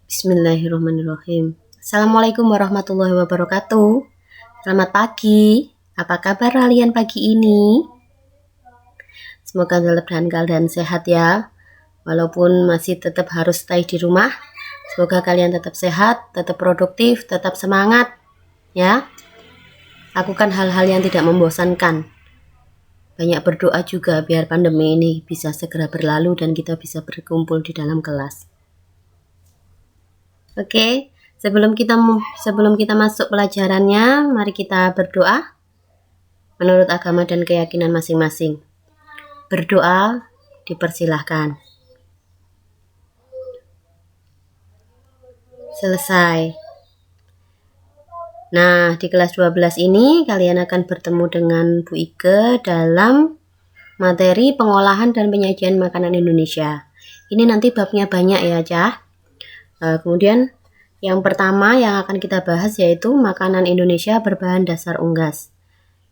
Bismillahirrahmanirrahim. Assalamualaikum warahmatullahi wabarakatuh. Selamat pagi. Apa kabar kalian pagi ini? Semoga dalam keadaan sehat ya. Walaupun masih tetap harus stay di rumah. Semoga kalian tetap sehat, tetap produktif, tetap semangat ya. Lakukan hal-hal yang tidak membosankan. Banyak berdoa juga biar pandemi ini bisa segera berlalu dan kita bisa berkumpul di dalam kelas. Oke, sebelum kita masuk pelajarannya, mari kita berdoa menurut agama dan keyakinan masing-masing. Berdoa dipersilahkan. Selesai. Nah, di kelas 12 ini kalian akan bertemu dengan Bu Ike dalam materi pengolahan dan penyajian makanan Indonesia. Ini nanti babnya banyak ya, Cah. Kemudian yang pertama yang akan kita bahas yaitu makanan Indonesia berbahan dasar unggas.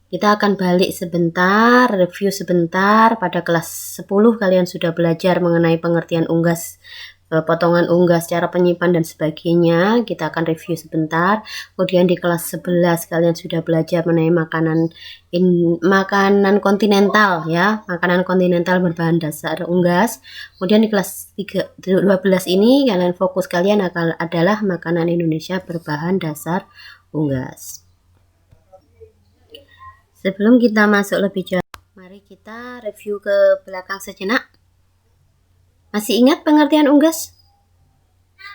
Kita akan balik sebentar, review sebentar. Pada kelas 10 kalian sudah belajar mengenai pengertian unggas, potongan unggas, cara penyimpan dan sebagainya. Kita akan review sebentar. Kemudian di kelas 11 kalian sudah belajar mengenai makanan kontinental ya, makanan kontinental berbahan dasar unggas. Kemudian di kelas 12 ini kalian adalah makanan Indonesia berbahan dasar unggas. Sebelum kita masuk lebih jauh, mari kita review ke belakang sejenak. Masih ingat pengertian unggas?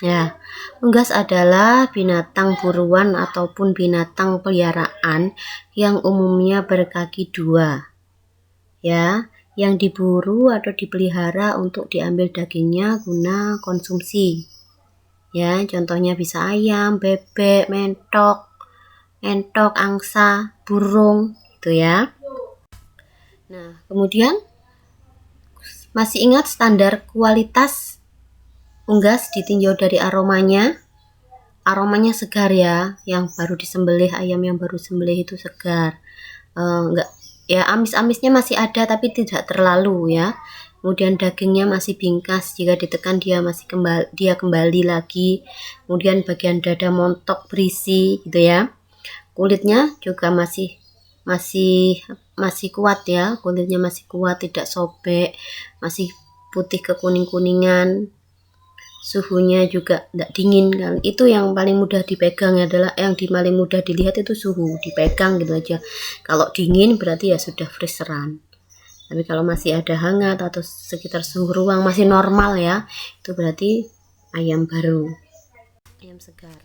Ya, unggas adalah binatang buruan ataupun binatang peliharaan yang umumnya berkaki dua. Ya, yang diburu atau dipelihara untuk diambil dagingnya guna konsumsi. Ya, contohnya bisa ayam, bebek, entok, angsa, burung, gitu ya. Nah, kemudian masih ingat standar kualitas unggas ditinjau dari aromanya? Aromanya segar ya, yang baru disembelih, ayam yang baru sembelih itu segar. Enggak ya, amis-amisnya masih ada tapi tidak terlalu ya. Kemudian dagingnya masih bingkas, jika ditekan dia kembali lagi. Kemudian bagian dada montok berisi gitu ya. Kulitnya juga masih kuat ya, kulitnya masih kuat, tidak sobek, masih putih kekuning-kuningan. Suhunya juga tidak dingin kan. Itu yang paling mudah dipegang adalah paling mudah dilihat itu suhu, dipegang gitu aja. Kalau dingin berarti ya sudah freezeran. Tapi kalau masih ada hangat atau sekitar suhu ruang masih normal ya, itu berarti ayam baru, ayam segar.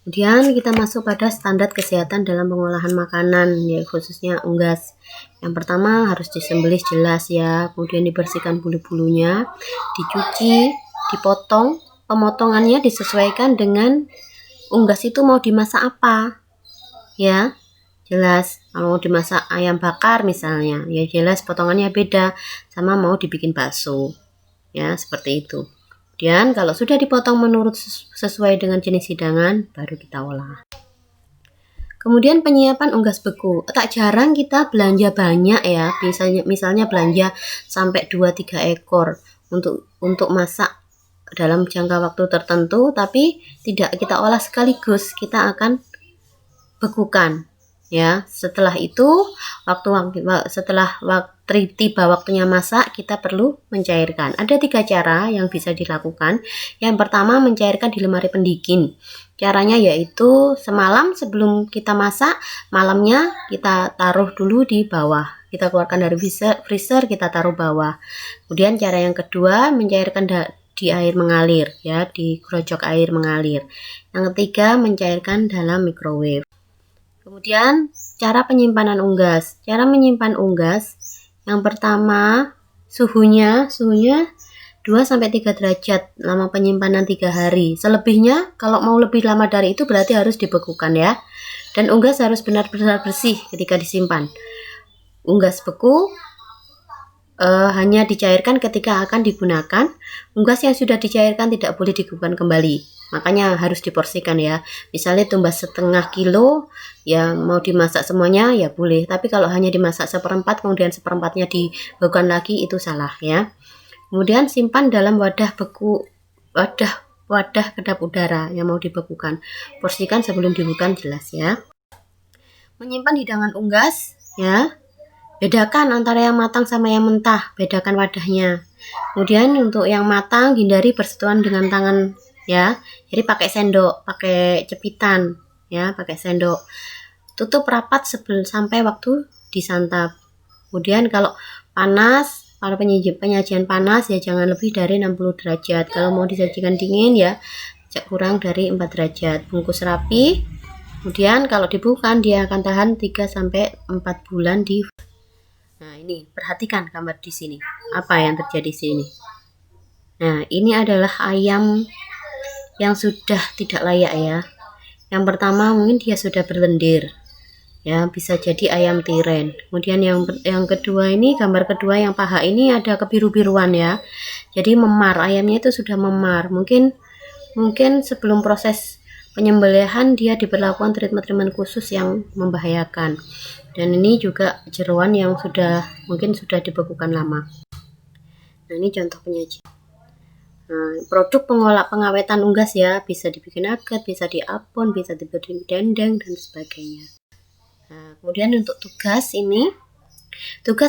Kemudian kita masuk pada standar kesehatan dalam pengolahan makanan, ya khususnya unggas. Yang pertama harus disembelih jelas ya, kemudian dibersihkan bulu-bulunya, dicuci, dipotong, pemotongannya disesuaikan dengan unggas itu mau dimasak apa, ya jelas. Kalau mau dimasak ayam bakar misalnya, ya jelas potongannya beda sama mau dibikin bakso, ya seperti itu. Kemudian kalau sudah dipotong menurut sesuai dengan jenis hidangan, baru kita olah. Kemudian penyiapan unggas beku. Tak jarang kita belanja banyak ya, misalnya belanja sampai 2-3 ekor untuk masak dalam jangka waktu tertentu, tapi tidak kita olah sekaligus, kita akan bekukan. Ya, setelah itu setelah tiba waktunya masak, kita perlu mencairkan. Ada 3 cara yang bisa dilakukan. Yang pertama, mencairkan di lemari pendingin. Caranya yaitu semalam sebelum kita masak, malamnya kita taruh dulu di bawah. Kita keluarkan dari freezer, kita taruh bawah. Kemudian cara yang kedua, mencairkan di air mengalir ya, di grojok air mengalir. Yang ketiga, mencairkan dalam microwave. Kemudian cara penyimpanan unggas. Cara menyimpan unggas yang pertama, suhunya 2-3 derajat, lama penyimpanan 3 hari. Selebihnya kalau mau lebih lama dari itu berarti harus dibekukan ya. Dan unggas harus benar-benar bersih ketika disimpan. Unggas beku hanya dicairkan ketika akan digunakan. Unggas yang sudah dicairkan tidak boleh digunakan kembali. Makanya harus diporsikan ya. Misalnya tumbas setengah kilo, ya mau dimasak semuanya ya boleh. Tapi kalau hanya dimasak 1/4 kemudian 1/4-nya dibekukan lagi, itu salah ya. Kemudian simpan dalam wadah wadah kedap udara yang mau dibekukan. Porsikan sebelum dibekukan jelas ya. Menyimpan hidangan unggas ya. Bedakan antara yang matang sama yang mentah, bedakan wadahnya. Kemudian untuk yang matang hindari bersentuhan dengan tangan ya. Jadi pakai sendok, pakai cepitan ya, pakai sendok. Tutup rapat sampai waktu disantap. Kemudian kalau panas, kalau penyajian panas ya jangan lebih dari 60 derajat. Kalau mau disajikan dingin ya kurang dari 4 derajat. Bungkus rapi. Kemudian kalau dibuka dia akan tahan 3 sampai 4 bulan di. Nah, ini perhatikan gambar di sini. Apa yang terjadi di sini? Nah, ini adalah ayam yang sudah tidak layak ya. Yang pertama mungkin dia sudah berlendir. Ya, bisa jadi ayam tiren. Kemudian yang kedua ini, gambar kedua yang paha ini ada kebiru-biruan ya. Jadi memar, ayamnya itu sudah memar. Mungkin sebelum proses penyembelihan dia diberlakukan treatment khusus yang membahayakan. Dan ini juga jeroan yang mungkin sudah dibekukan lama. Nah, ini contoh penyajian. Nah, produk pengawetan unggas ya, bisa dibikin nugget, bisa diapon, bisa dibikin dendeng dan sebagainya. Nah, kemudian untuk tugas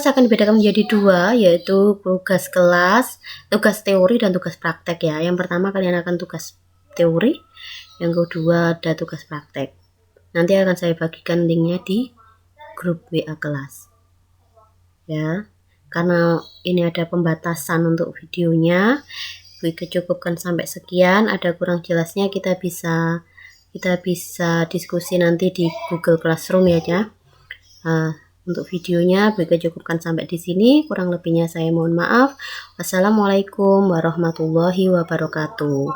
akan dibedakan menjadi 2, yaitu tugas kelas, tugas teori dan tugas praktek ya. Yang pertama kalian akan tugas teori, yang kedua ada tugas praktek. Nanti akan saya bagikan linknya di grup WA kelas ya, karena ini ada pembatasan untuk videonya, cukupkan sampai sekian. Ada kurang jelasnya kita bisa diskusi nanti di Google Classroom ya. Untuk videonya cukupkan sampai di sini, kurang lebihnya saya mohon maaf. Wassalamualaikum warahmatullahi wabarakatuh.